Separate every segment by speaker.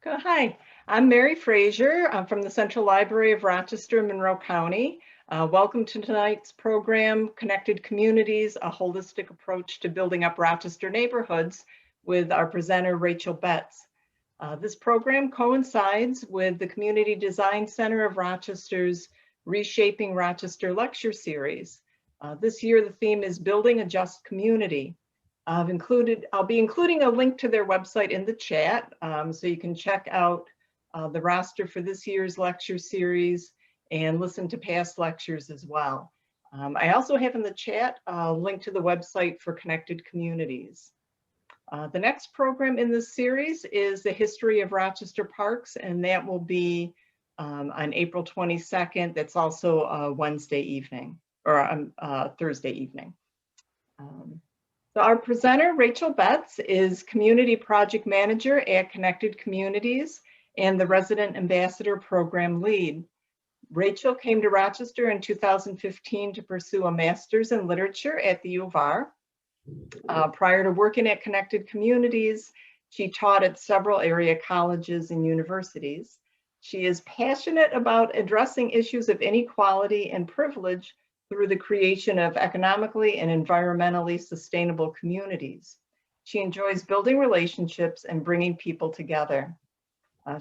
Speaker 1: Hi, I'm Mary Frazier. I'm from the Central Library of Rochester, Monroe County. Welcome to tonight's program, Connected Communities, a holistic approach to building up Rochester neighborhoods with our presenter, Rachel Betts. This program coincides with the Community Design Center of Rochester's Reshaping Rochester lecture series. This year, the theme is Building a Just Community. I'll be including a link to their website in the chat, so you can check out the roster for this year's lecture series and listen to past lectures as well. I also have in the chat a link to the website for Connected Communities. The next program in this series is the History of Rochester Parks, and that will be on April 22nd. That's also a Wednesday evening, or Thursday evening. So our presenter, Rachel Betts, is Community Project Manager at Connected Communities and the Resident Ambassador Program Lead. Rachel came to Rochester in 2015 to pursue a master's in literature at the U of R. Prior to working at Connected Communities, she taught at several area colleges and universities. She is passionate about addressing issues of inequality and privilege through the creation of economically and environmentally sustainable communities. She enjoys building relationships and bringing people together.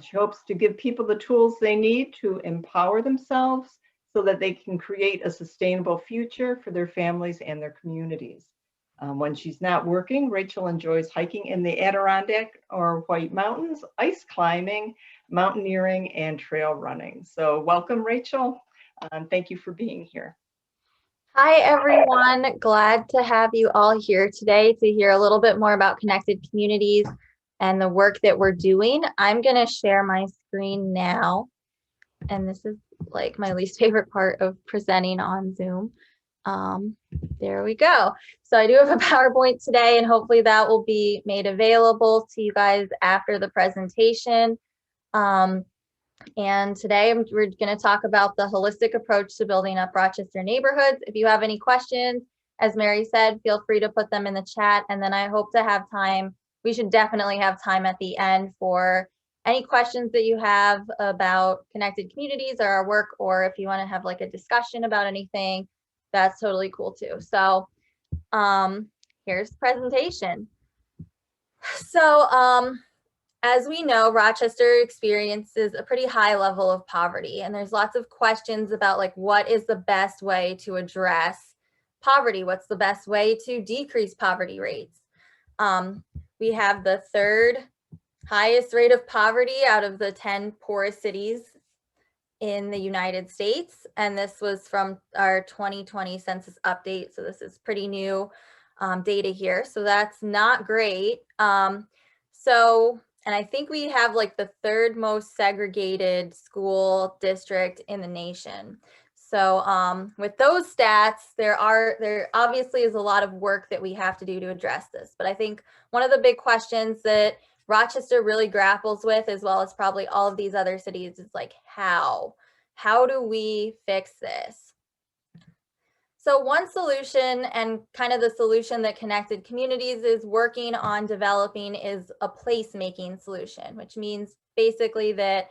Speaker 1: She hopes to give people the tools they need to empower themselves so that they can create a sustainable future for their families and their communities. When she's not working, Rachel enjoys hiking in the Adirondack or White Mountains, ice climbing, mountaineering, and trail running. So welcome, Rachel. Thank you for being here.
Speaker 2: Hi, everyone. Glad to have you all here today to hear a little bit more about Connected Communities and the work that we're doing. I'm going to share my screen now. And this is like my least favorite part of presenting on Zoom. There we go. So I do have a PowerPoint today, and hopefully that will be made available to you guys after the presentation. And today we're going to talk about the holistic approach to building up Rochester neighborhoods. If you have any questions, as Mary said, feel free to put them in the chat. And then I hope to have time. We should definitely have time at the end for any questions that you have about Connected Communities or our work, or if you want to have like a discussion about anything, that's totally cool too. So here's the presentation. So as we know, Rochester experiences a pretty high level of poverty, and there's lots of questions about like what is the best way to address poverty? What's the best way to decrease poverty rates? We have the third highest rate of poverty out of the 10 poorest cities in the United States, and this was from our 2020 census update, so this is pretty new data here, so that's not great. And I think we have like the third most segregated school district in the nation. So with those stats, there obviously is a lot of work that we have to do to address this. But I think one of the big questions that Rochester really grapples with, as well as probably all of these other cities, is like how do we fix this? So one solution, and kind of the solution that Connected Communities is working on developing, is a placemaking solution, which means basically that,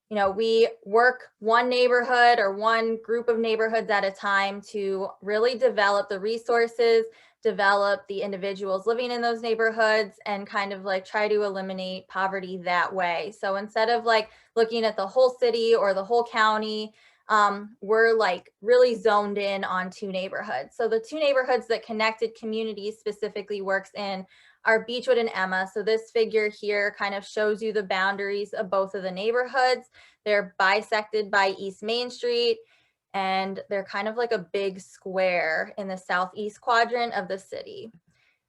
Speaker 2: you know, we work one neighborhood or one group of neighborhoods at a time to really develop the resources, develop the individuals living in those neighborhoods, and kind of like try to eliminate poverty that way. So instead of like looking at the whole city or the whole county, we're like really zoned in on two neighborhoods. So the two neighborhoods that Connected Communities specifically works in are Beechwood and EMMA. So this figure here kind of shows you the boundaries of both of the neighborhoods. They're bisected by East Main Street, and they're kind of like a big square in the southeast quadrant of the city.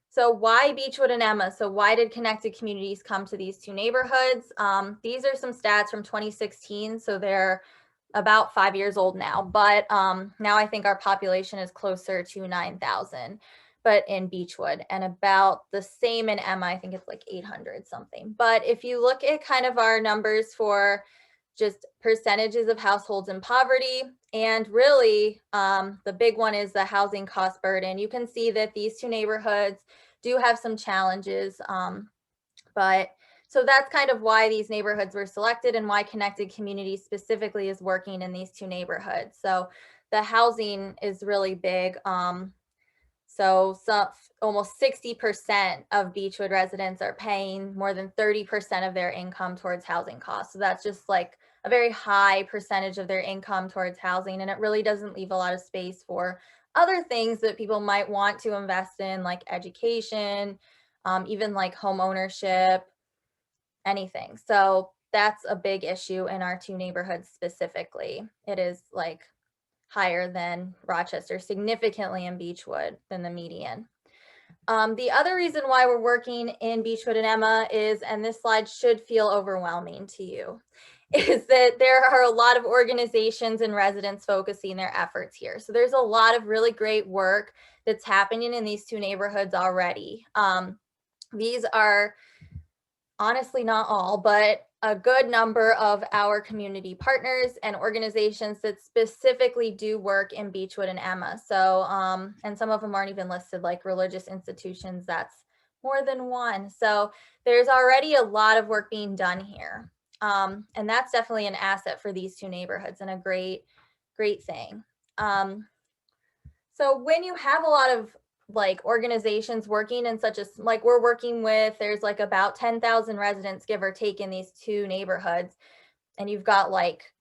Speaker 2: So why Beechwood and EMMA? So why did Connected Communities come to these two neighborhoods? These are some stats from 2016, so they're about 5 years old now, but now I think our population is closer to 9,000, but in Beechwood, and about the same in EMMA. I think it's like 800 something. But if you look at kind of our numbers for just percentages of households in poverty, and really the big one is the housing cost burden, you can see that these two neighborhoods do have some challenges, but So that's kind of why these neighborhoods were selected and why Connected Communities specifically is working in these two neighborhoods. So the housing is really big. So almost 60% of Beechwood residents are paying more than 30% of their income towards housing costs. So that's just like a very high percentage of their income towards housing. And it really doesn't leave a lot of space for other things that people might want to invest in, like education, even like home ownership, anything. So that's a big issue in our two neighborhoods specifically. It is like higher than Rochester, significantly in Beechwood than the median. The other reason why we're working in Beechwood and EMMA is, and this slide should feel overwhelming to you, is that there are a lot of organizations and residents focusing their efforts here. So there's a lot of really great work that's happening in these two neighborhoods already. These are honestly not all, but a good number of our community partners and organizations that specifically do work in Beechwood and EMMA. So, and some of them aren't even listed, like religious institutions, that's more than one. So there's already a lot of work being done here. And that's definitely an asset for these two neighborhoods and a great thing. So when you have a lot of like organizations working in such a, like we're working with, there's like about 10,000 residents, give or take, in these two neighborhoods. And you've got like,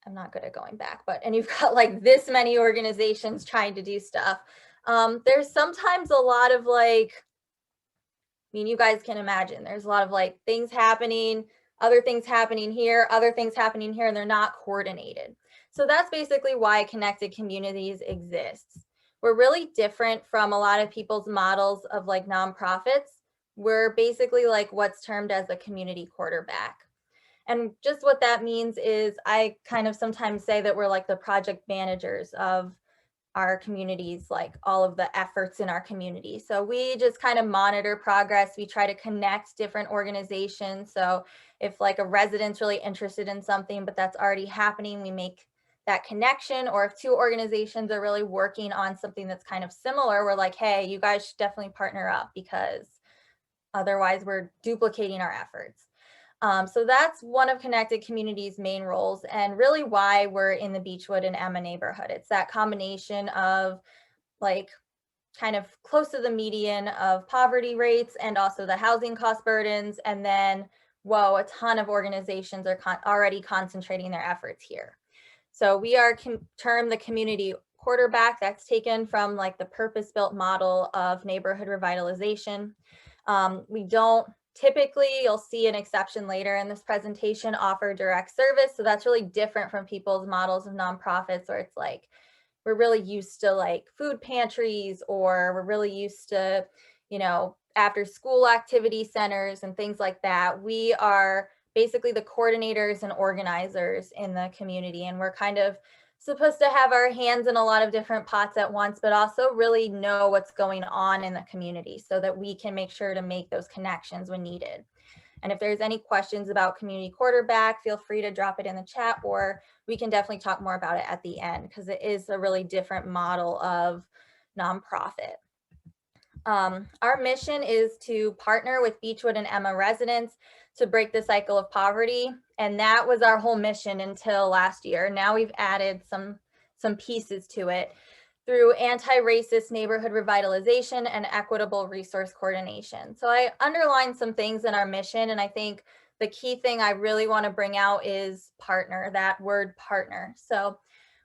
Speaker 2: I'm not good at going back, but, and you've got like this many organizations trying to do stuff. There's sometimes a lot of like, I mean, you guys can imagine there's a lot of like things happening, other things happening here, other things happening here, and they're not coordinated. So that's basically why Connected Communities exists. We're really different from a lot of people's models of like nonprofits. We're basically like what's termed as a community quarterback. And just what that means is I kind of sometimes say that we're like the project managers of our communities, like all of the efforts in our community. So we just kind of monitor progress. We try to connect different organizations. So if like a resident's really interested in something, but that's already happening, we make that connection. Or if two organizations are really working on something that's kind of similar, we're like, hey, you guys should definitely partner up because otherwise we're duplicating our efforts. So that's one of Connected Communities' main roles and really why we're in the Beechwood and EMMA neighborhood. It's that combination of like kind of close to the median of poverty rates and also the housing cost burdens. And then, whoa, a ton of organizations are already concentrating their efforts here. So we are termed the community quarterback. That's taken from like the purpose-built model of neighborhood revitalization. We don't typically, you'll see an exception later in this presentation, offer direct service. So that's really different from people's models of nonprofits where it's like, we're really used to like food pantries, or we're really used to, you know, after school activity centers and things like that. We are basically the coordinators and organizers in the community. And we're kind of supposed to have our hands in a lot of different pots at once, but also really know what's going on in the community so that we can make sure to make those connections when needed. And if there's any questions about community quarterback, feel free to drop it in the chat, or we can definitely talk more about it at the end because it is a really different model of nonprofit. Our mission is to partner with Beechwood and EMMA residents to break the cycle of poverty. And that was our whole mission until last year. Now we've added some pieces to it through anti-racist neighborhood revitalization and equitable resource coordination. So I underlined some things in our mission, and I think the key thing I really want to bring out is partner, that word partner. So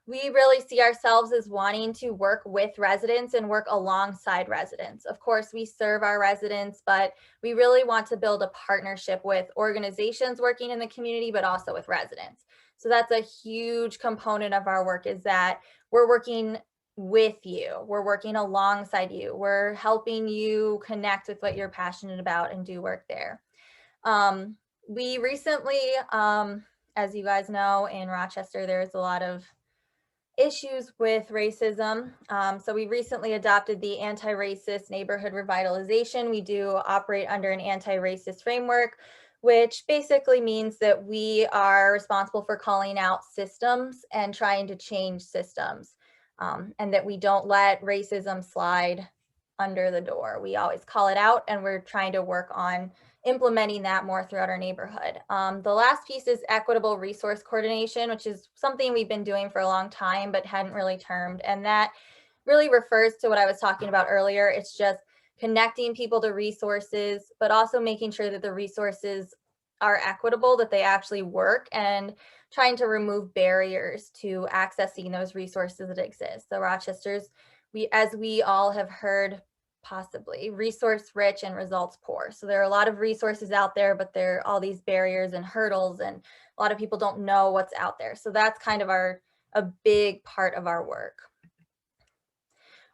Speaker 2: we really see ourselves as wanting to work with residents and work alongside residents. Of course, we serve our residents, but we really want to build a partnership with organizations working in the community, but also with residents. So that's a huge component of our work, is that we're working with you. We're working alongside you. We're helping you connect with what you're passionate about and do work there. We recently, as you guys know, in Rochester, there's a lot of issues with racism. So we recently adopted the anti-racist neighborhood revitalization. We do operate under an anti-racist framework, which basically means that we are responsible for calling out systems and trying to change systems. And that we don't let racism slide under the door. We always call it out, and we're trying to work on implementing that more throughout our neighborhood. The last piece is equitable resource coordination, which is something we've been doing for a long time, but hadn't really termed. And that really refers to what I was talking about earlier. It's just connecting people to resources, but also making sure that the resources are equitable, that they actually work, and trying to remove barriers to accessing those resources that exist. So Rochester's, as we all have heard, possibly resource rich and results poor. So there are a lot of resources out there, but there are all these barriers and hurdles, and a lot of people don't know what's out there. So that's kind of a big part of our work.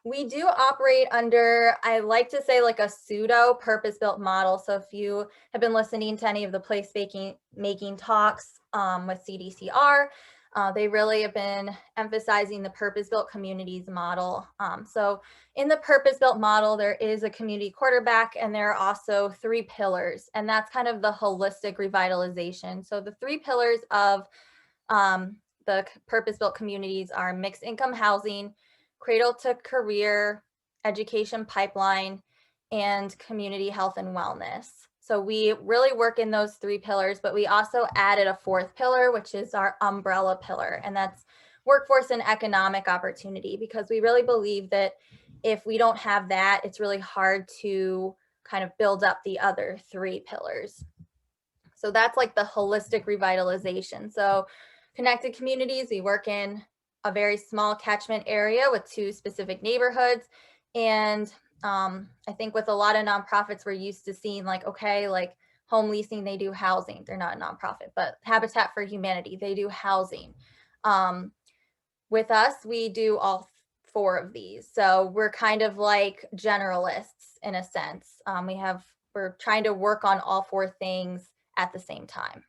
Speaker 2: We do operate under, I like to say, like a pseudo purpose-built model. So if you have been listening to any of the place-making talks with CDCR, they really have been emphasizing the purpose-built communities model. So in the purpose-built model, there is a community quarterback, and there are also 3 pillars, and that's kind of the holistic revitalization. So the 3 pillars of the purpose-built communities are mixed income housing, cradle to career, education pipeline, and community health and wellness. So we really work in those 3 pillars, but we also added a 4th pillar, which is our umbrella pillar, and that's workforce and economic opportunity, because we really believe that if we don't have that, it's really hard to kind of build up the other 3 pillars. So that's like the holistic revitalization. So connected communities, we work in a very small catchment area with 2 specific neighborhoods. And I think with a lot of nonprofits, we're used to seeing like, okay, like home leasing, they do housing. They're not a nonprofit, but Habitat for Humanity, they do housing. With us, we do all 4 of these. So we're kind of like generalists in a sense. We're trying to work on all 4 things at the same time.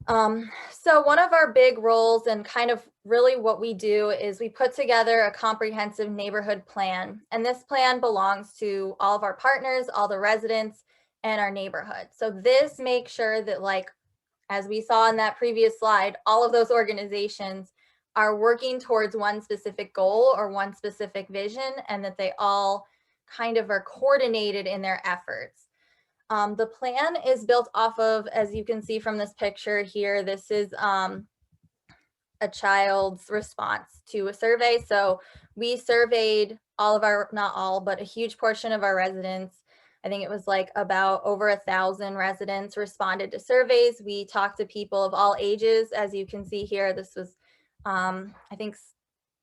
Speaker 2: So one of our big roles, and kind of really what we do, is we put together a comprehensive neighborhood plan. And this plan belongs to all of our partners, all the residents, and our neighborhood. So this makes sure that, like, as we saw in that previous slide, all of those organizations are working towards one specific goal or one specific vision, and that they all kind of are coordinated in their efforts. The plan is built off of, as you can see from this picture here, this is a child's response to a survey. So we surveyed all of our, not all, but a huge portion of our residents. I think it was like about over 1,000 residents responded to surveys. We talked to people of all ages. As you can see here, this was, I think,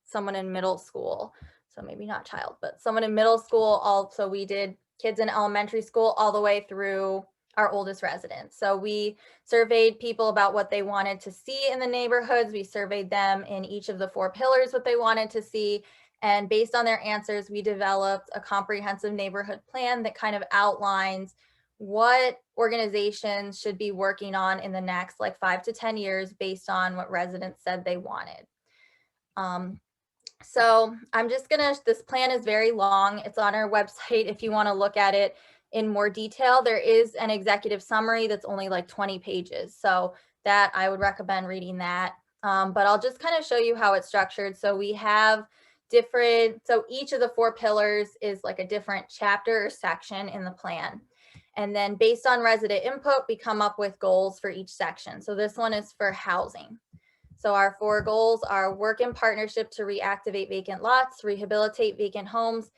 Speaker 2: someone in middle school. So maybe not child, but someone in middle school. Also, we did kids in elementary school all the way through our oldest residents. So we surveyed people about what they wanted to see in the neighborhoods. We surveyed them in each of the 4 pillars what they wanted to see. And based on their answers, we developed a comprehensive neighborhood plan that kind of outlines what organizations should be working on in the next like 5 to 10 years based on what residents said they wanted. So I'm just this plan is very long. It's on our website if you want to look at it in more detail. There is an executive summary that's only like 20 pages. So that I would recommend reading that. But I'll just kind of show you how it's structured. So we have so each of the 4 pillars is like a different chapter or section in the plan. And then based on resident input, we come up with goals for each section. So this one is for housing. So our 4 goals are work in partnership to reactivate vacant lots, rehabilitate vacant homes,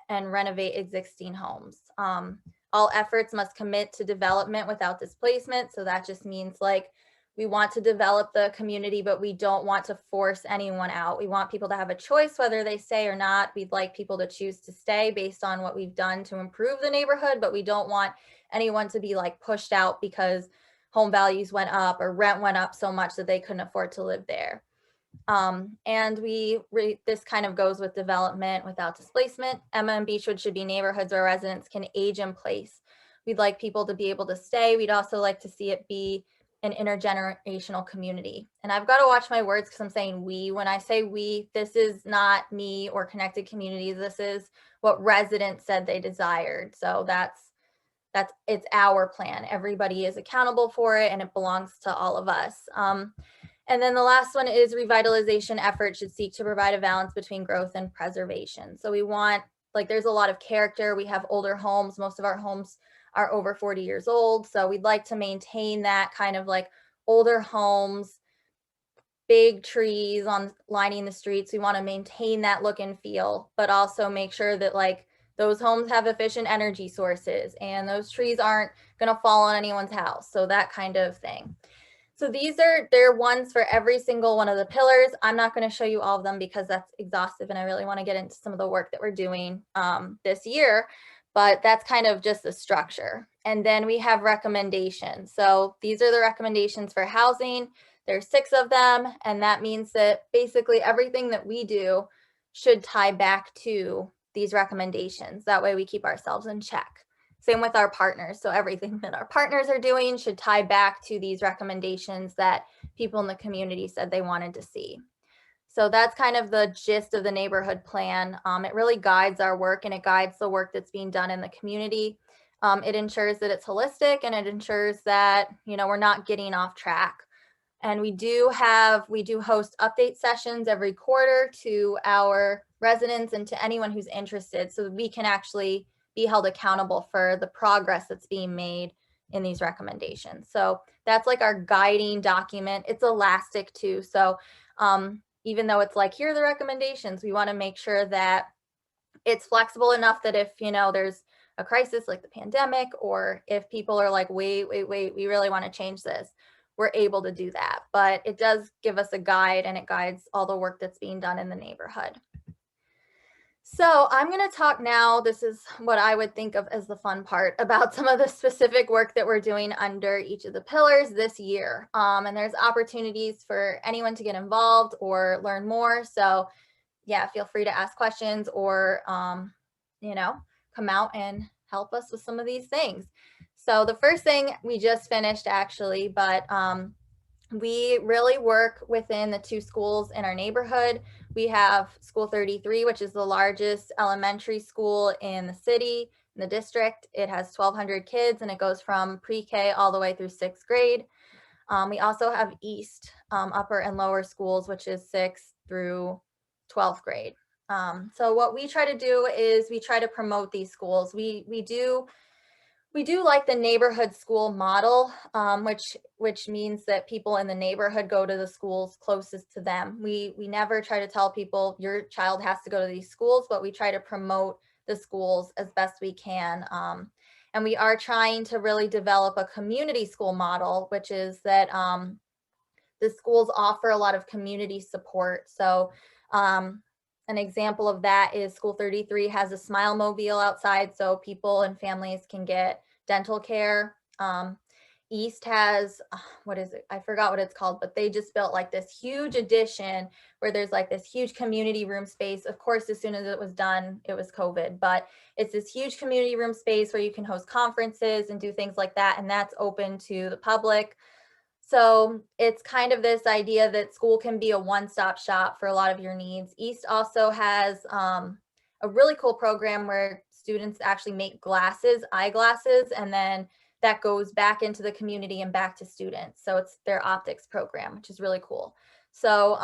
Speaker 2: and renovate existing homes. All efforts must commit to development without displacement. So that just means like we want to develop the community, but we don't want to force anyone out. We want people to have a choice whether they stay or not. We'd like people to choose to stay based on what we've done to improve the neighborhood, but we don't want anyone to be like pushed out because home values went up or rent went up so much that they couldn't afford to live there. And this kind of goes with development without displacement. EMMA and Beechwood should be neighborhoods where residents can age in place. We'd like people to be able to stay. We'd also like to see it be an intergenerational community. And I've got to watch my words because I'm saying we. When I say we, this is not me or connected communities. This is what residents said they desired. So it's our plan. Everybody is accountable for it, and it belongs to all of us. And then the last one is revitalization efforts should seek to provide a balance between growth and preservation. So we want, like, there's a lot of character. We have older homes. Most of our homes are over 40 years old. So we'd like to maintain that kind of like older homes, big trees on lining the streets. We want to maintain that look and feel, but also make sure that like those homes have efficient energy sources and those trees aren't going to fall on anyone's house. So that kind of thing. So they're ones for every single one of the pillars. I'm not going to show you all of them because that's exhaustive and I really want to get into some of the work that we're doing this year, but that's kind of just the structure. And then we have recommendations. So these are the recommendations for housing. There's 6 of them, and that means that basically everything that we do should tie back to these recommendations. That way we keep ourselves in check. Same with our partners. So everything that our partners are doing should tie back to these recommendations that people in the community said they wanted to see. So that's kind of the gist of the neighborhood plan. It really guides our work and it guides the work that's being done in the community. It ensures that it's holistic and it ensures that, you know, we're not getting off track. And we do host update sessions every quarter to our residents and to anyone who's interested so that we can actually be held accountable for the progress that's being made in these recommendations. So that's like our guiding document. It's elastic too. So even though it's like, here are the recommendations, we want to make sure that it's flexible enough that if, you know, there's a crisis like the pandemic, or if people are like, wait, we really want to change this, we're able to do that. But it does give us a guide and it guides all the work that's being done in the neighborhood. So I'm going to talk now, this is what I would think of as the fun part, about some of the specific work that we're doing under each of the pillars this year. And there's opportunities for anyone to get involved or learn more. So yeah, feel free to ask questions or, you know, come out and help us with some of these things. So the first thing we just finished actually, but we really work within the 2 schools in our neighborhood. We have School 33, which is the largest elementary school in the city, in the district. It has 1,200 kids and it goes from pre-K all the way through 6th grade. We also have East, upper and lower schools, which is 6th through 12th grade. So what we try to do is we try to promote these schools. We do like the neighborhood school model, which means that people in the neighborhood go to the schools closest to them. We never try to tell people your child has to go to these schools, but we try to promote the schools as best we can. And we are trying to really develop a community school model, which is that the schools offer a lot of community support. So an example of that is School 33 has a Smile Mobile outside so people and families can get dental care. East has, what is it? I forgot what it's called, but they just built like this huge addition where there's like this huge community room space. Of course, as soon as it was done, it was COVID, but it's this huge community room space where you can host conferences and do things like that. And that's open to the public. So it's kind of this idea that school can be a one-stop shop for a lot of your needs. East also has a really cool program where students actually make eyeglasses, and then that goes back into the community and back to students. So it's their optics program, which is really cool. So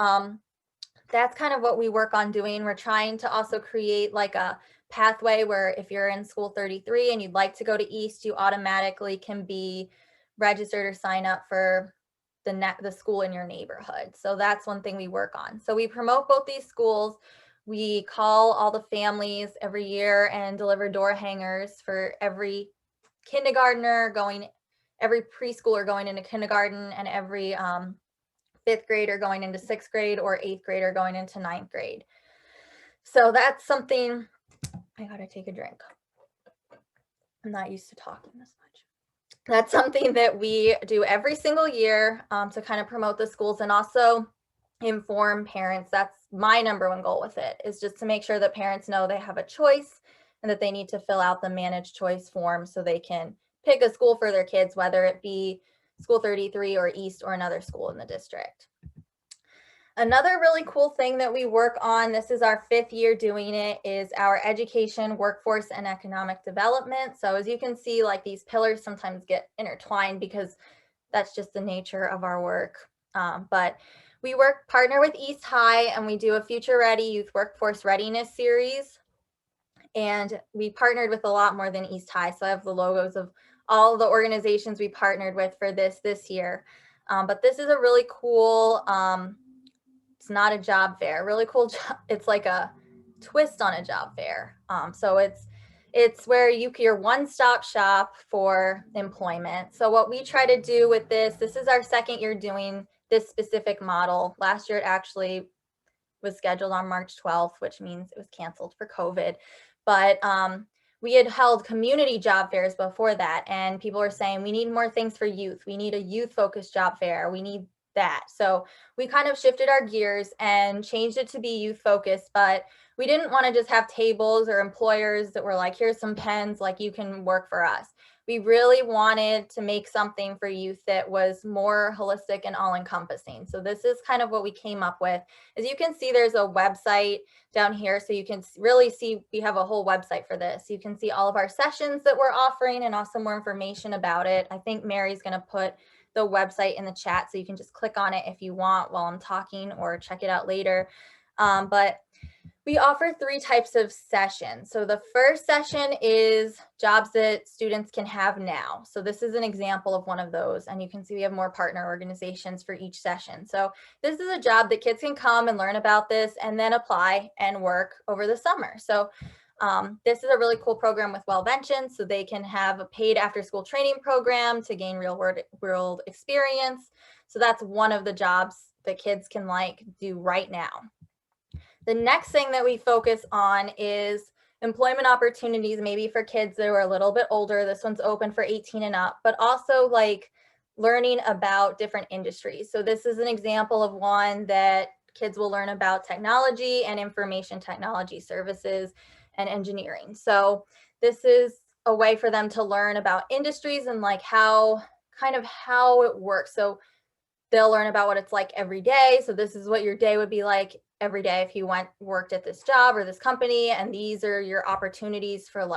Speaker 2: that's kind of what we work on doing. We're trying to also create like a pathway where if you're in School 33 and you'd like to go to East, you automatically can be registered or sign up for the school in your neighborhood. So that's one thing we work on. So we promote both these schools. We call all the families every year and deliver door hangers for every kindergartner every preschooler going into kindergarten, and every 5th grader going into 6th grade, or 8th grader going into 9th grade. So that's something, I gotta take a drink. I'm not used to talking this much. That's something that we do every single year to kind of promote the schools and also inform parents. That's my number 1 goal with it, is just to make sure that parents know they have a choice and that they need to fill out the managed choice form so they can pick a school for their kids, whether it be School 33 or East or another school in the district. Another really cool thing that we work on, this is our 5th year doing it, is our education, workforce, and economic development. So as you can see, like these pillars sometimes get intertwined because that's just the nature of our work. But we partner with East High, and we do a Future Ready Youth Workforce Readiness series. And we partnered with a lot more than East High. So I have the logos of all the organizations we partnered with for this year. But this is a really cool, it's not a job fair, really cool job. It's like a twist on a job fair. So it's where you're one-stop shop for employment. So what we try to do with this is our second year doing this specific model. Last year it actually was scheduled on March 12th, which means it was canceled for COVID. But we had held community job fairs before that, and people were saying, we need more things for youth. We need a youth-focused job fair. We need that. So we kind of shifted our gears and changed it to be youth-focused, but we didn't want to just have tables or employers that were like, here's some pens, like you can work for us. We really wanted to make something for youth that was more holistic and all-encompassing. So this is kind of what we came up with. As you can see, there's a website down here, so you can really see we have a whole website for this. You can see all of our sessions that we're offering and also more information about it. I think Mary's going to put the website in the chat, so you can just click on it if you want while I'm talking, or check it out later. But we offer 3 types of sessions. So the first session is jobs that students can have now. So this is an example of one of those. And you can see we have more partner organizations for each session. So this is a job that kids can come and learn about this and then apply and work over the summer. So this is a really cool program with Wellvention. So they can have a paid after school training program to gain real world experience. So that's one of the jobs that kids can do right now. The next thing that we focus on is employment opportunities, maybe for kids that are a little bit older. This one's open for 18 and up, but also learning about different industries. So this is an example of one that kids will learn about technology and information technology services and engineering. So this is a way for them to learn about industries and how it works. So they'll learn about what it's like every day. So this is what your day would be like every day if you worked at this job or this company, and these are your opportunities for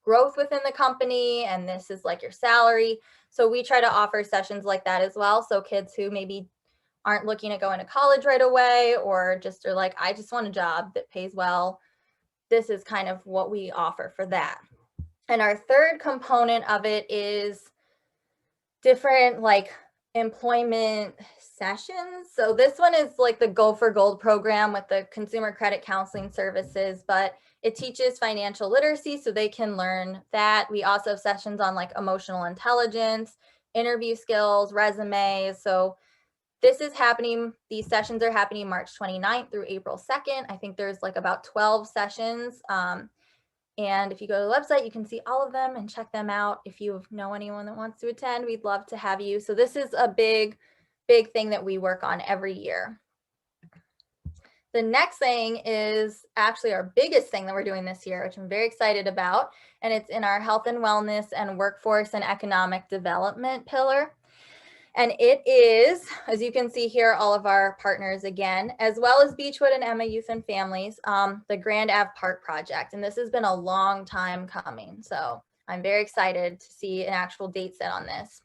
Speaker 2: growth within the company, and this is your salary. So we try to offer sessions like that as well. So kids who maybe aren't looking at going to college right away, or just are like, I just want a job that pays well, this is kind of what we offer for that. And our third component of it is different employment sessions. So this one is the Go for Gold program with the Consumer Credit Counseling Services, but it teaches financial literacy so they can learn that. We also have sessions on emotional intelligence, interview skills, resumes. So this is happening, these sessions are happening March 29th through April 2nd. I think there's about 12 sessions. And if you go to the website, you can see all of them and check them out. If you know anyone that wants to attend, we'd love to have you. So this is a big thing that we work on every year. The next thing is actually our biggest thing that we're doing this year, which I'm very excited about. And it's in our health and wellness and workforce and economic development pillar. And it is, as you can see here, all of our partners again, as well as Beechwood and EMMA Youth and Families, the Grand Ave Park project. And this has been a long time coming. So I'm very excited to see an actual date set on this.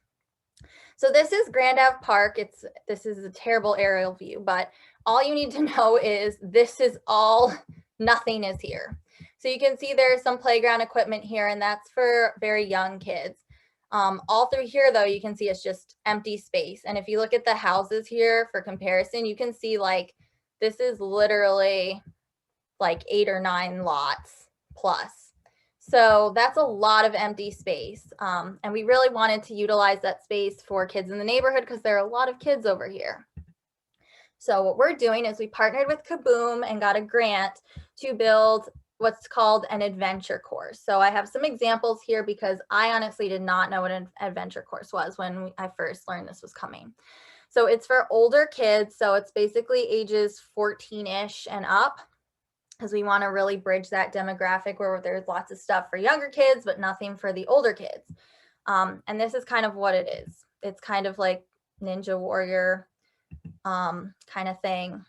Speaker 2: So this is Grand Ave Park. This is a terrible aerial view, but all you need to know is this is all, nothing is here. So you can see there's some playground equipment here, and that's for very young kids. All through here, though, you can see it's just empty space. And if you look at the houses here for comparison, you can see this is literally 8 or 9 lots plus. So that's a lot of empty space. And we really wanted to utilize that space for kids in the neighborhood because there are a lot of kids over here. So what we're doing is we partnered with Kaboom and got a grant to build what's called an adventure course. So I have some examples here because I honestly did not know what an adventure course was when I first learned this was coming. So it's for older kids. So it's basically ages 14-ish and up, because we want to really bridge that demographic where there's lots of stuff for younger kids, but nothing for the older kids. And this is kind of what it is. It's kind of like Ninja Warrior kind of thing.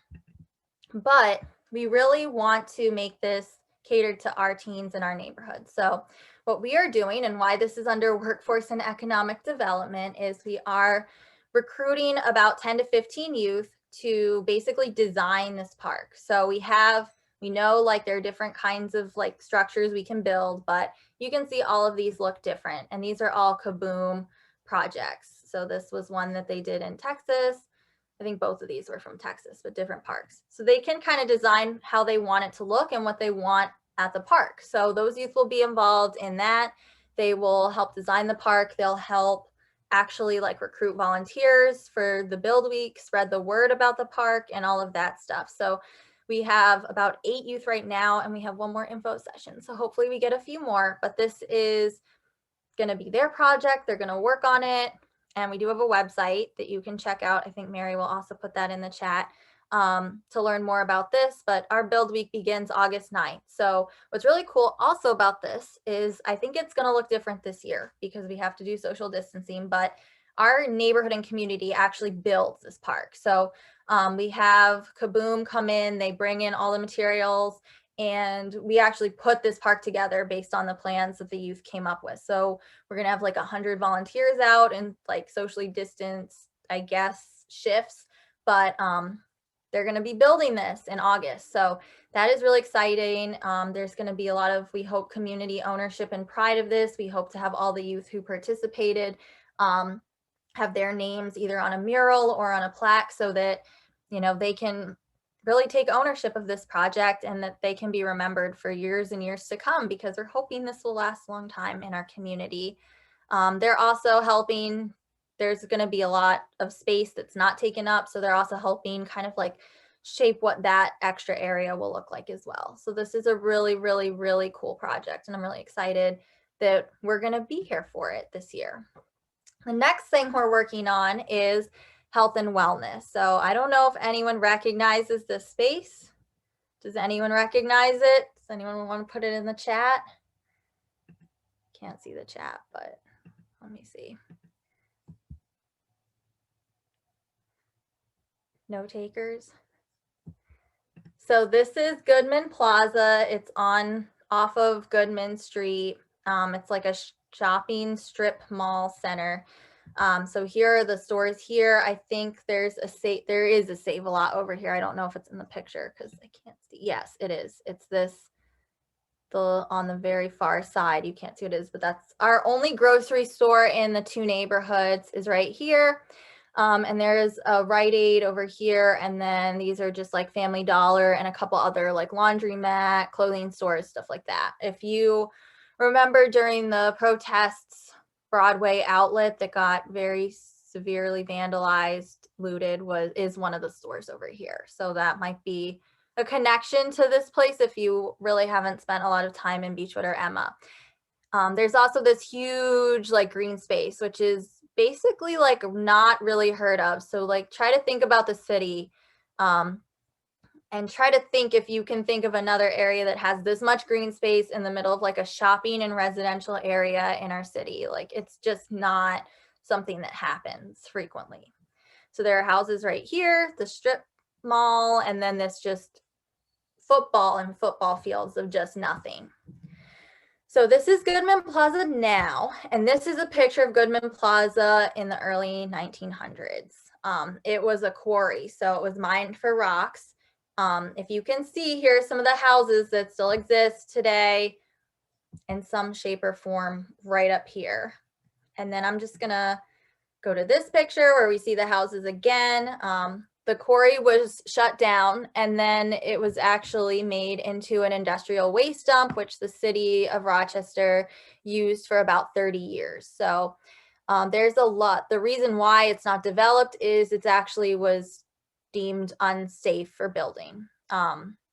Speaker 2: But we really want to make this catered to our teens in our neighborhood. So what we are doing, and why this is under workforce and economic development, is we are recruiting about 10 to 15 youth to basically design this park. So we We know like there are different kinds of like structures we can build, but you can see all of these look different. And these are all Kaboom projects. So this was one that they did in Texas. I think both of these were from Texas, but different parks. So they can kind of design how they want it to look and what they want at the park. So those youth will be involved in that. They will help design the park. They'll help actually like recruit volunteers for the build week, spread the word about the park and all of that stuff. So we have about 8 youth right now, and we have one more info session. So hopefully we get a few more, but this is going to be their project. They're going to work on it. And we do have a website that you can check out. I think Mary will also put that in the chat to learn more about this, but our build week begins August 9th. So what's really cool also about this is I think it's going to look different this year because we have to do social distancing, but our neighborhood and community actually builds this park. So we have Kaboom come in, they bring in all the materials, and we actually put this park together based on the plans that the youth came up with. So we're gonna have like 100 volunteers out and like socially distanced, I guess, shifts, but they're gonna be building this in August. So that is really exciting. There's gonna be a lot of, we hope, community ownership and pride of this. We hope to have all the youth who participated have their names either on a mural or on a plaque so that, you know, they can really take ownership of this project and that they can be remembered for years and years to come, because we're hoping this will last a long time in our community. They're also helping, there's going to be a lot of space that's not taken up. So they're also helping kind of like shape what that extra area will look like as well. So this is a really, really, really cool project. And I'm really excited that we're going to be here for it this year. The next thing we're working on is health and wellness. So I don't know if anyone recognizes this space. Does anyone recognize it? Does anyone want to put it in the chat? Can't see the chat, but let me see. No takers. So this is Goodman Plaza. It's off of Goodman Street. It's like a shopping strip mall center. So here are the stores here. I think there is a Save-A-Lot over here. I don't know if it's in the picture because I can't see. Yes, it is. It's on the very far side. You can't see what it is, but that's our only grocery store in the 2 neighborhoods is right here. And there's a Rite Aid over here. And then these are just like Family Dollar and a couple other like laundromat, clothing stores, stuff like that. If you remember during the protests, Broadway outlet that got very severely vandalized, looted, is one of the stores over here. So that might be a connection to this place if you really haven't spent a lot of time in Beechwood or EMMA. There's also this huge like green space, which is basically like not really heard of. So like try to think about the city and try to think if you can think of another area that has this much green space in the middle of like a shopping and residential area in our city. Like it's just not something that happens frequently. So there are houses right here, the strip mall, and then this just football and football fields of just nothing. So this is Goodman Plaza now, and this is a picture of Goodman Plaza in the early 1900s. It was a quarry, so it was mined for rocks. If you can see, here are some of the houses that still exist today in some shape or form right up here. And then I'm just gonna go to this picture where we see the houses again. The quarry was shut down and then it was actually made into an industrial waste dump, which the city of Rochester used for about 30 years. So there's a lot. The reason why it's not developed is it actually was deemed unsafe for building.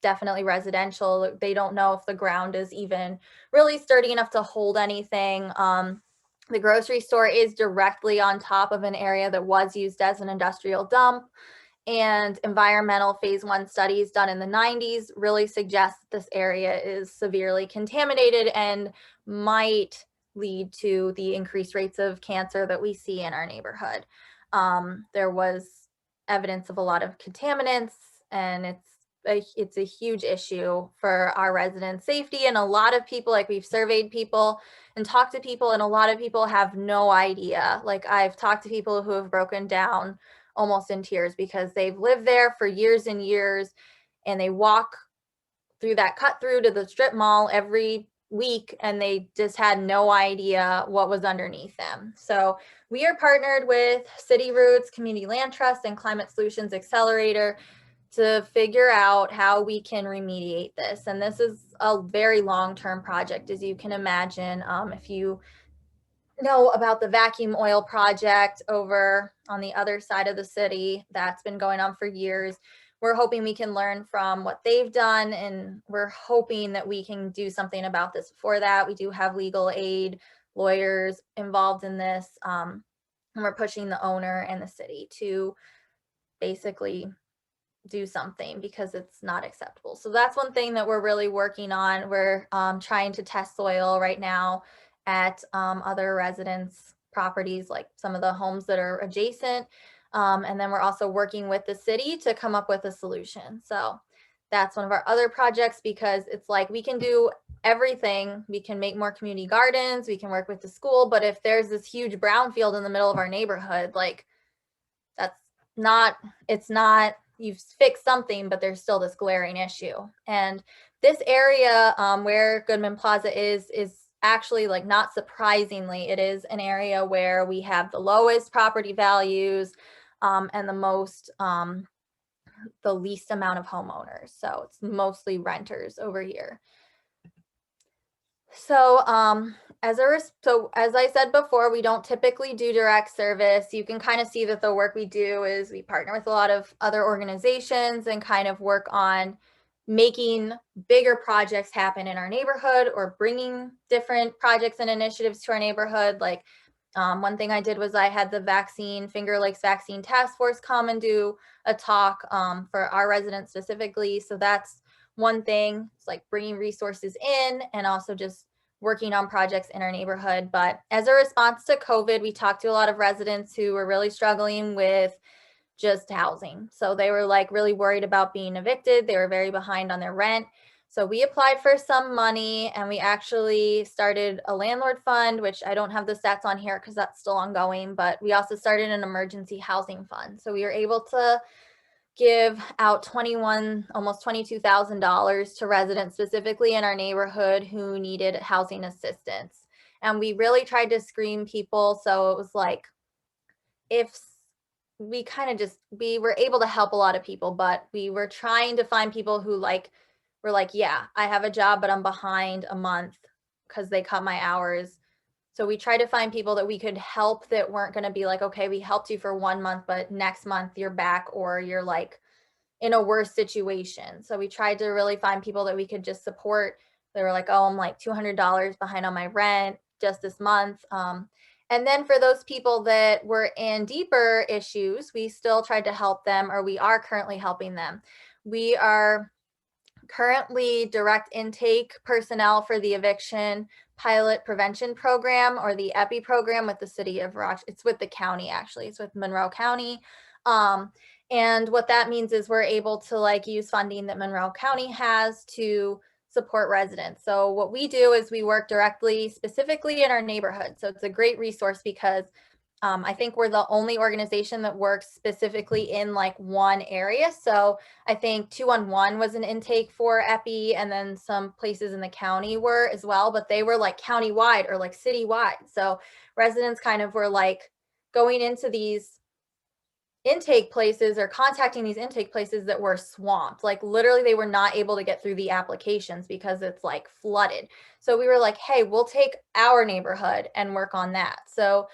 Speaker 2: Definitely residential. They don't know if the ground is even really sturdy enough to hold anything. The grocery store is directly on top of an area that was used as an industrial dump. And environmental phase 1 studies done in the 90s really suggest that this area is severely contaminated and might lead to the increased rates of cancer that we see in our neighborhood. There was evidence of a lot of contaminants, and it's a huge issue for our residents' safety. And a lot of people, like we've surveyed people and talked to people, and a lot of people have no idea. Like I've talked to people who have broken down almost in tears because they've lived there for years and years, and they walk through that cut through to the strip mall every week, and they just had no idea what was underneath them. So we are partnered with City Roots, Community Land Trust, and Climate Solutions Accelerator to figure out how we can remediate this. And this is a very long-term project, as you can imagine. If you know about the vacuum oil project over on the other side of the city, that's been going on for years. We're hoping we can learn from what they've done, and we're hoping that we can do something about this before that. We do have legal aid, lawyers involved in this, and we're pushing the owner and the city to basically do something because it's not acceptable. So that's one thing that we're really working on. We're trying to test soil right now at other residents' properties, like some of the homes that are adjacent. And then we're also working with the city to come up with a solution. So that's one of our other projects, because it's like we can do everything. We can make more community gardens, we can work with the school, but if there's this huge brownfield in the middle of our neighborhood, like that's not, it's not, you've fixed something, but there's still this glaring issue. And this area where Goodman Plaza is actually, like, not surprisingly, it is an area where we have the lowest property values and the least amount of homeowners. So it's mostly renters over here. So as I said before, we don't typically do direct service. You can kind of see that the work we do is we partner with a lot of other organizations and kind of work on making bigger projects happen in our neighborhood, or bringing different projects and initiatives to our neighborhood. Like one thing I did was I had the Finger Lakes Vaccine Task Force come and do a talk for our residents specifically. So that's one thing. It's like bringing resources in and also just working on projects in our neighborhood. But as a response to COVID, we talked to a lot of residents who were really struggling with just housing. So they were like really worried about being evicted. They were very behind on their rent. So we applied for some money, and we actually started a landlord fund, which I don't have the stats on here because that's still ongoing, but we also started an emergency housing fund. So we were able to give out almost $22,000 to residents specifically in our neighborhood who needed housing assistance. And we really tried to screen people. So it was like, if we we were able to help a lot of people, but we were trying to find people who were like, yeah, I have a job, but I'm behind a month because they cut my hours. So we tried to find people that we could help that weren't going to be like, okay, we helped you for 1 month, but next month you're back, or you're like in a worse situation. So we tried to really find people that we could just support. They were like, oh, I'm like $200 behind on my rent just this month. And then for those people that were in deeper issues, we still tried to help them, or we are currently helping them. We are currently direct intake personnel for the eviction pilot prevention program, or the EPI program, with the city of Rochester. It's with the county, actually. It's with Monroe County. And what that means is we're able to use funding that Monroe County has to support residents. So what we do is we work directly, specifically in our neighborhood. So it's a great resource because I think we're the only organization that works specifically in one area. So I think 211 was an intake for EPI, and then some places in the county were as well, but they were county-wide or city-wide. So residents kind of were going into these intake places or contacting these intake places that were swamped. Literally they were not able to get through the applications because it's flooded. So we were like, hey, we'll take our neighborhood and work on that. So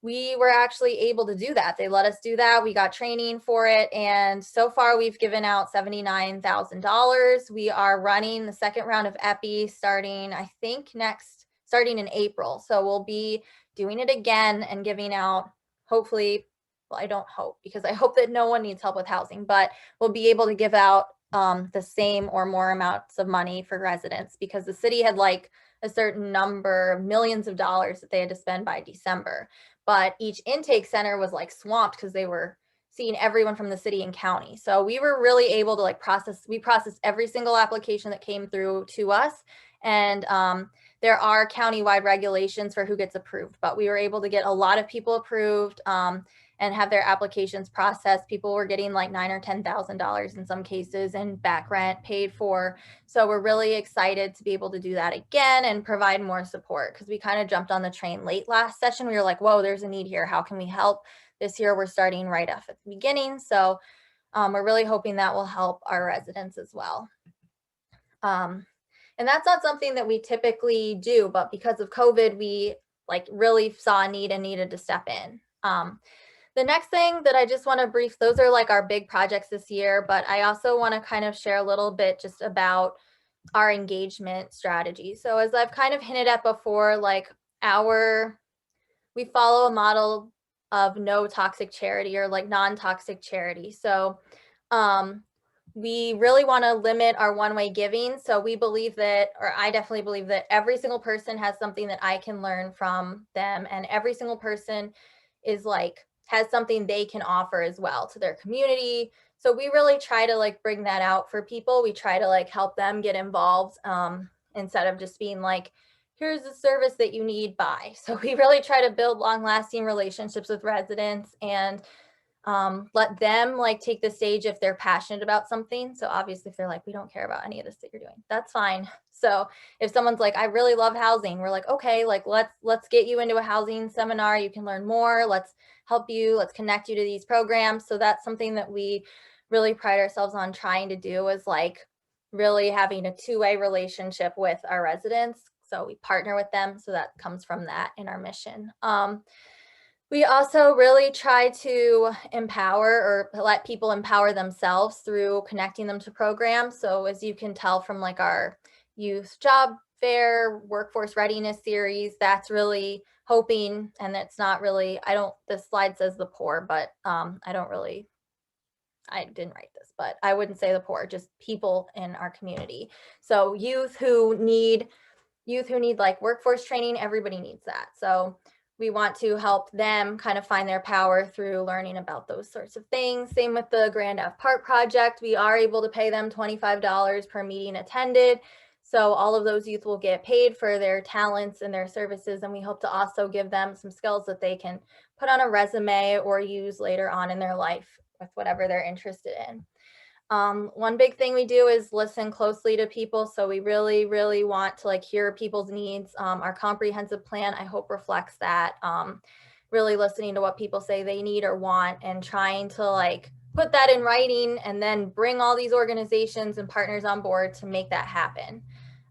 Speaker 2: we were actually able to do that. They let us do that. We got training for it. And so far we've given out $79,000. We are running the second round of EPI starting in April. So we'll be doing it again and giving out, hopefully, well, I don't hope, because I hope that no one needs help with housing, but we'll be able to give out the same or more amounts of money for residents, because the city had a certain number of millions of dollars that they had to spend by December. But each intake center was swamped because they were seeing everyone from the city and county. So we were really able to we processed every single application that came through to us. And there are county-wide regulations for who gets approved, but we were able to get a lot of people approved. and have their applications processed. People were getting like $9,000 or $10,000 in some cases and back rent paid for. So we're really excited to be able to do that again and provide more support, because we kind of jumped on the train late last session. We were like, whoa, there's a need here. How can we help? This year we're starting right off at the beginning. So we're really hoping that will help our residents as well. And that's not something that we typically do, but because of COVID, we like really saw a need and needed to step in. The next thing that I just want to brief, those are like our big projects this year, but I also want to kind of share a little bit just about our engagement strategy. So as I've kind of hinted at before, like we follow a model of no toxic charity, or like non-toxic charity. So we really want to limit our one-way giving. So we believe that, or I definitely believe that every single person has something that I can learn from them, and every single person is like has something they can offer as well to their community. So we really try to like bring that out for people. We try to like help them get involved, instead of just being like, here's the service that you need, bye. So we really try to build long-lasting relationships with residents and let them like take the stage if they're passionate about something. So obviously if they're like, we don't care about any of this that you're doing, that's fine. So if someone's like, I really love housing, we're like, okay, like let's get you into a housing seminar. You can learn more. Let's help you. Let's connect you to these programs. So that's something that we really pride ourselves on trying to do, is like really having a two-way relationship with our residents. So we partner with them. So that comes from that in our mission. We also really try to empower, or let people empower themselves through connecting them to programs. So as you can tell from like our youth job fair, workforce readiness series, that's really hoping, and it's not really, this slide says the poor, but I didn't write this, but I wouldn't say the poor, just people in our community. So youth who need like workforce training, everybody needs that. So we want to help them kind of find their power through learning about those sorts of things. Same with the Grand F Park project. We are able to pay them $25 per meeting attended. So all of those youth will get paid for their talents and their services. And we hope to also give them some skills that they can put on a resume or use later on in their life with whatever they're interested in. One big thing we do is listen closely to people. So we really, really want to like hear people's needs. Our comprehensive plan, I hope, reflects that. Really listening to what people say they need or want, and trying to like put that in writing, and then bring all these organizations and partners on board to make that happen.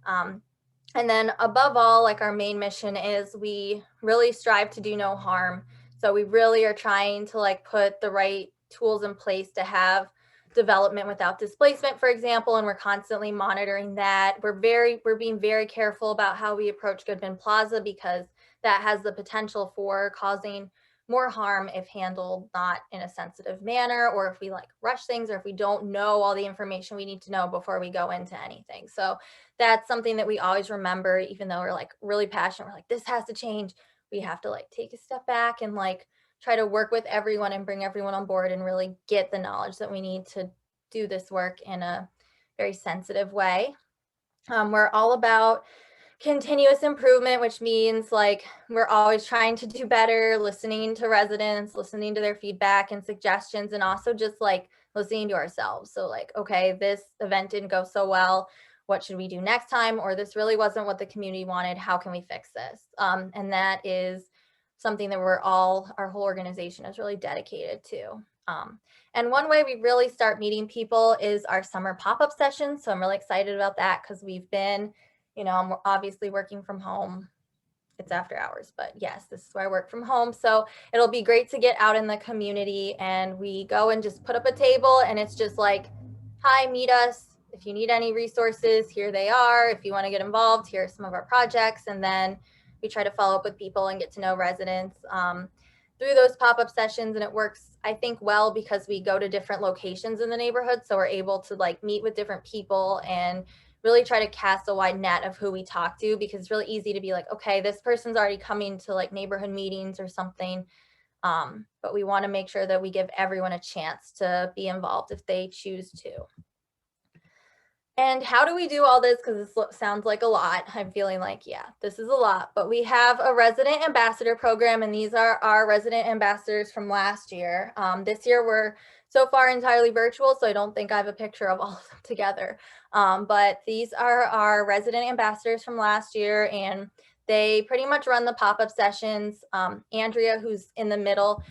Speaker 2: And then above all, like our main mission is we really strive to do no harm. So we really are trying to like put the right tools in place to have development without displacement, for example, and we're constantly monitoring that. We're being very careful about how we approach Goodman Plaza, because that has the potential for causing more harm if handled not in a sensitive manner, or if we like rush things, or if we don't know all the information we need to know before we go into anything. So that's something that we always remember, even though we're like really passionate, we're like, this has to change. We have to like take a step back and like try to work with everyone and bring everyone on board and really get the knowledge that we need to do this work in a very sensitive way. We're all about continuous improvement, which means like we're always trying to do better, listening to residents, listening to their feedback and suggestions, and also just like listening to ourselves. So like, okay, this event didn't go so well. What should we do next time? Or this really wasn't what the community wanted. How can we fix this? And that is something that our whole organization is really dedicated to. And one way we really start meeting people is our summer pop-up sessions. So I'm really excited about that, because we've been, I'm obviously working from home. It's after hours, but yes, this is where I work from home. So it'll be great to get out in the community, and we go and just put up a table, and it's just like, hi, meet us. If you need any resources, here they are. If you want to get involved, here are some of our projects. And then we try to follow up with people and get to know residents through those pop-up sessions. And it works, I think, well, because we go to different locations in the neighborhood. So we're able to like meet with different people and really try to cast a wide net of who we talk to, because it's really easy to be like, okay, this person's already coming to like neighborhood meetings or something. But we want to make sure that we give everyone a chance to be involved if they choose to. And how do we do all this? Because this sounds like a lot. I'm feeling like, yeah, this is a lot. But we have a resident ambassador program, and these are our resident ambassadors from last year. This year we're so far entirely virtual, so I don't think I have a picture of all of them together. But these are our resident ambassadors from last year, and they pretty much run the pop-up sessions. Andrea, who's in the middle,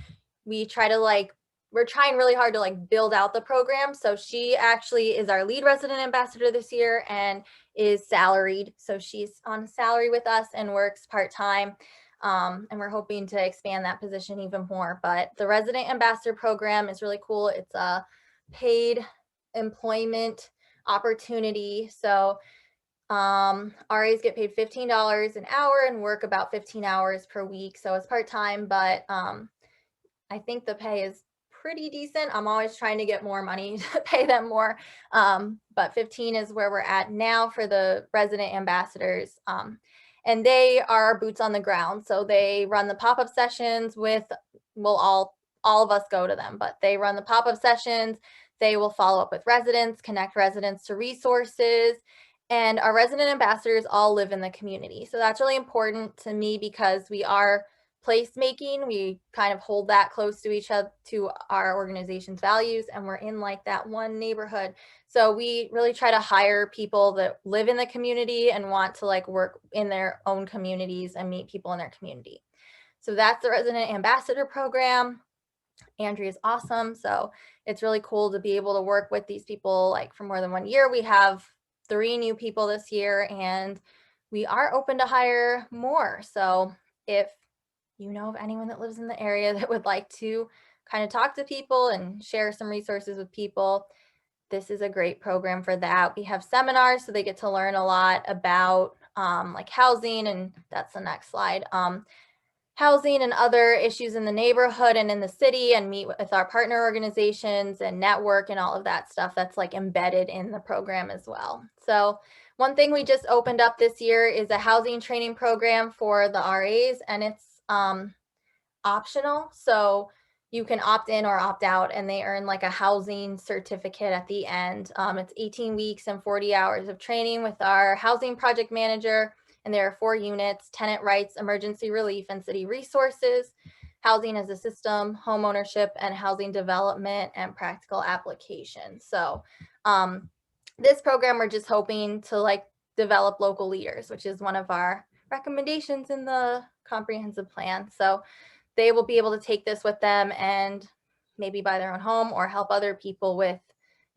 Speaker 2: we're trying really hard to build out the program. So she actually is our lead resident ambassador this year and is salaried. So she's on salary with us and works part-time. And we're hoping to expand that position even more. But the resident ambassador program is really cool. It's a paid employment opportunity. So RAs get paid $15 an hour and work about 15 hours per week. So it's part-time, but I think the pay is pretty decent. I'm always trying to get more money to pay them more. But 15 is where we're at now for the resident ambassadors. And they are boots on the ground. So they run the pop-up sessions with, all of us go to them, but they run the pop-up sessions. They will follow up with residents, connect residents to resources. And our resident ambassadors all live in the community. So that's really important to me because we are placemaking. We kind of hold that close to each other, to our organization's values, and we're in that one neighborhood. So we really try to hire people that live in the community and want to work in their own communities and meet people in their community. So that's the resident ambassador program. Andrea's awesome. So it's really cool to be able to work with these people for more than 1 year. We have 3 new people this year, and we are open to hire more. So if you know of anyone that lives in the area that would like to kind of talk to people and share some resources with people, this is a great program for that. We have seminars, so they get to learn a lot about housing, and that's the next slide. Housing and other issues in the neighborhood and in the city, and meet with our partner organizations and network and all of that stuff that's embedded in the program as well. So one thing we just opened up this year is a housing training program for the RAs, and it's optional. So you can opt in or opt out, and they earn a housing certificate at the end. It's 18 weeks and 40 hours of training with our housing project manager. And there are 4 units: tenant rights, emergency relief, and city resources, housing as a system, home ownership, and housing development and practical application. So this program, we're just hoping to develop local leaders, which is one of our recommendations in the comprehensive plan. So they will be able to take this with them and maybe buy their own home or help other people with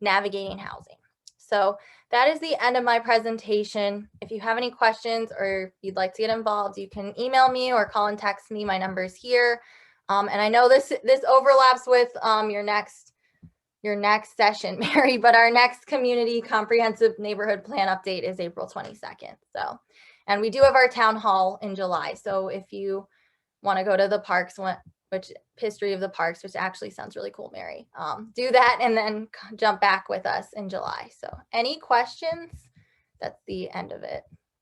Speaker 2: navigating housing. So that is the end of my presentation. If you have any questions or you'd like to get involved, you can email me or call and text me. My number's here. And I know this overlaps with your next session, Mary, but our next community comprehensive neighborhood plan update is April 22nd. So, and we do have our town hall in July. So if you want to go to the parks, which history of the parks, which actually sounds really cool, Mary, do that and then jump back with us in July. So any questions? That's the end of it.